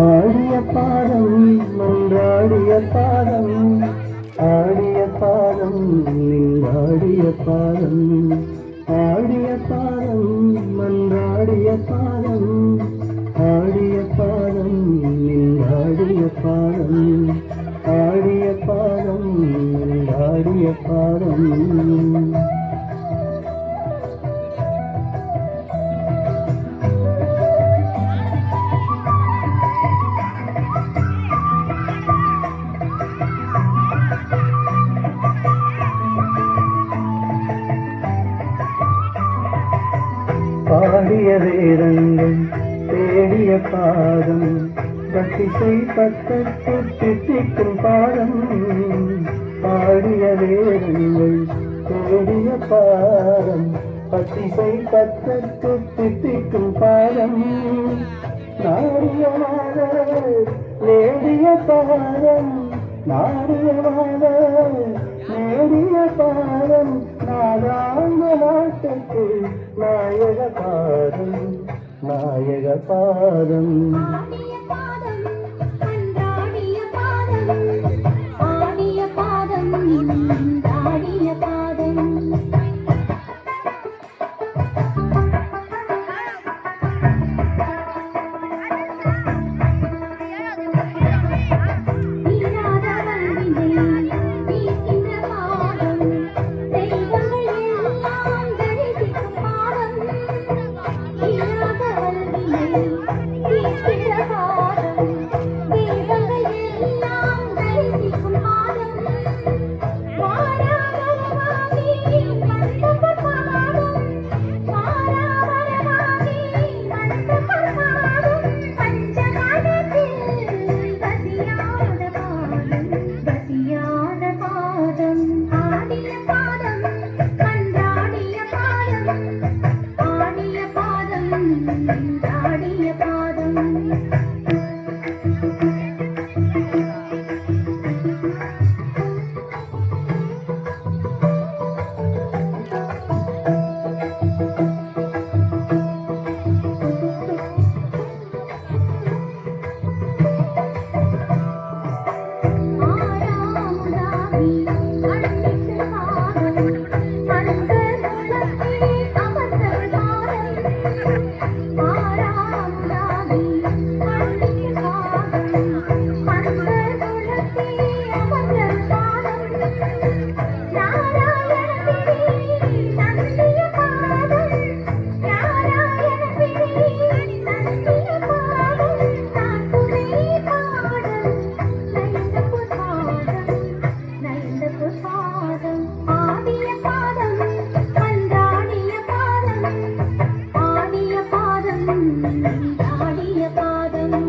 ஆடிய பாதம் மன்றாடிய பாதம், ஆடிய பாதம் நின்றாடிய பாதம், ஆடிய பாதம் மன்றாடிய பாதம், ஆடிய பாதம் நின்றாடிய பாதம், ஆடிய பாதம் நின்றாடிய பாதம். பாடிய வேதங்கள் தேடிய பாதம், பக்திசை பத்தத்து தித்திக்கும் பாதம். பாடிய வேதங்கள் தேடிய பாதம், பக்திசை பத்தத்து தித்திக்கும் பாதம். நாடியவாத நேடிய பாதம், நாடியவாத நேடிய பாதம், நாடாந்த நாட்டுக்கு நாயக பாதம், நாயக பாதம். ஆடிய பாதம் அன்றாடிய பாதம், ஆடிய பாதம் ஆடிய பாதம். ஆடிய பாதம் ஆடிய பாதம்